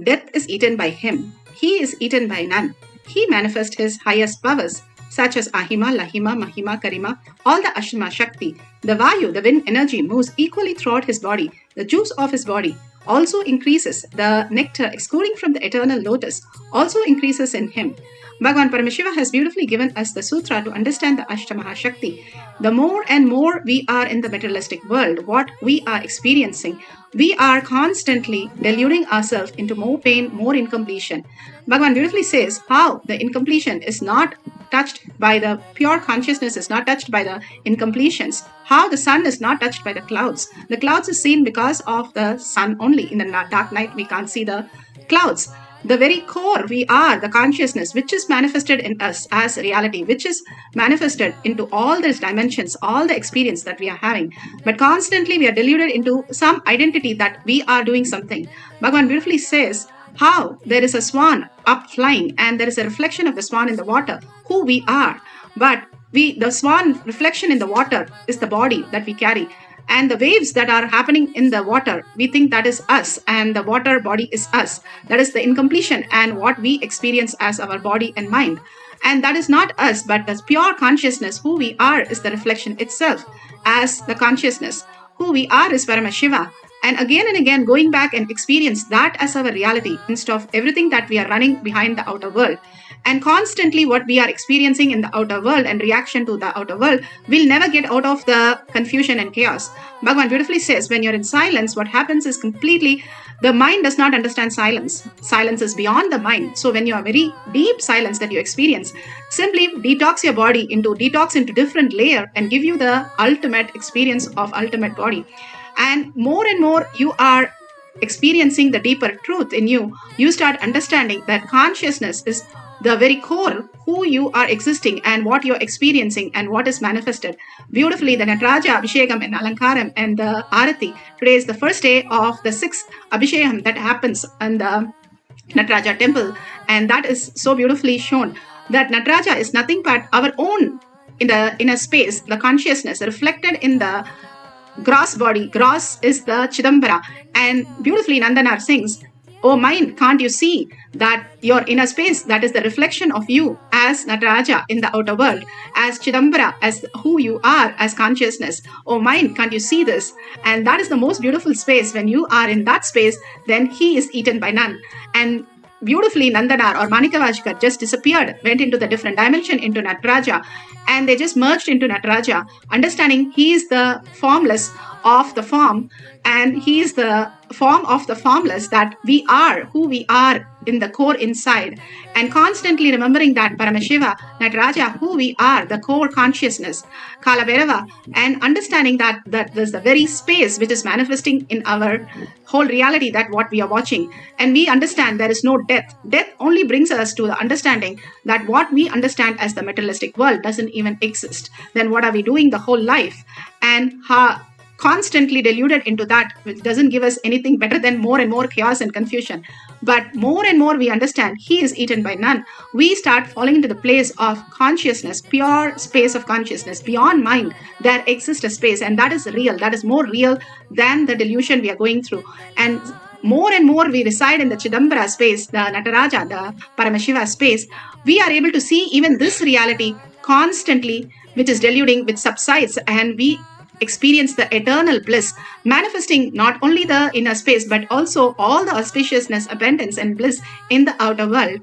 Death is eaten by him. He is eaten by none. He manifests his highest powers, such as Ahima, Lahima, Mahima, Karima, all the Ashima Shakti. The Vayu, the wind energy, moves equally throughout his body. The juice of his body also increases. The nectar exuding from the eternal lotus also increases in him. Bhagavan Paramashiva has beautifully given us the sutra to understand the Ashtamaha Shakti. The more and more we are in the materialistic world, what we are experiencing, we are constantly deluding ourselves into more pain, more incompletion. Bhagavan beautifully says how the incompletion is not touched by the pure consciousness, is not touched by the incompletions. How the sun is not touched by the clouds. The clouds is seen because of the sun only. In the dark night, we can't see the clouds. The very core, we are the consciousness which is manifested in us as reality, which is manifested into all these dimensions, all the experience that we are having. But constantly we are deluded into some identity that we are doing something. Bhagavan beautifully says how there is a swan up flying and there is a reflection of the swan in the water, who we are. But the swan reflection in the water is the body that we carry. And the waves that are happening in the water, we think that is us, and the water body is us. That is the incompletion and what we experience as our body and mind. And that is not us, but the pure consciousness, who we are, is the reflection itself as the consciousness. Who we are is Paramashiva. And again, going back and experience that as our reality instead of everything that we are running behind the outer world. And constantly what we are experiencing in the outer world and reaction to the outer world will never get out of the confusion and chaos. Bhagavan beautifully says, when you're in silence, what happens is completely, the mind does not understand silence. Silence is beyond the mind. So when you are very deep silence that you experience, simply detox your body detox into different layer and give you the ultimate experience of ultimate body. And more you are experiencing the deeper truth in you, you start understanding that consciousness is the very core, who you are existing and what you're experiencing and what is manifested. Beautifully, the Nataraja Abhishekam and Alankaram and the Arati. Today is the first day of the 6th Abhishekam that happens in the Nataraja temple. And that is so beautifully shown that Nataraja is nothing but our own in a space, the consciousness reflected in the gross body. Gross is the Chidambara. And beautifully Nandanar sings, "Oh mind, can't you see that your inner space, that is the reflection of you as Nataraja in the outer world, as Chidambara, as who you are as consciousness. Oh mind, can't you see this?" And that is the most beautiful space. When you are in that space, then he is eaten by none. And beautifully Nandanar or Manikavajkar just disappeared, went into the different dimension into Nataraja, and they just merged into Nataraja, understanding he is the formless of the form, and he is the form of the formless, that we are who we are in the core inside, and constantly remembering that Paramashiva, Nataraja, who we are, the core consciousness, Kalabhairava, and understanding that there's the very space which is manifesting in our whole reality, that what we are watching. And we understand there is no death. Death only brings us to the understanding that what we understand as the materialistic world doesn't even exist. Then what are we doing the whole life? And constantly deluded into that, which doesn't give us anything better than more and more chaos and confusion. But more and more we understand he is eaten by none, we start falling into the place of consciousness, pure space of consciousness. Beyond mind, there exists a space, and that is real. That is more real than the delusion we are going through. And more we reside in the Chidambara space, the Nataraja, the Paramashiva space, we are able to see even this reality constantly, which is deluding, which subsides, and we experience the eternal bliss, manifesting not only the inner space, but also all the auspiciousness, abundance, and bliss in the outer world.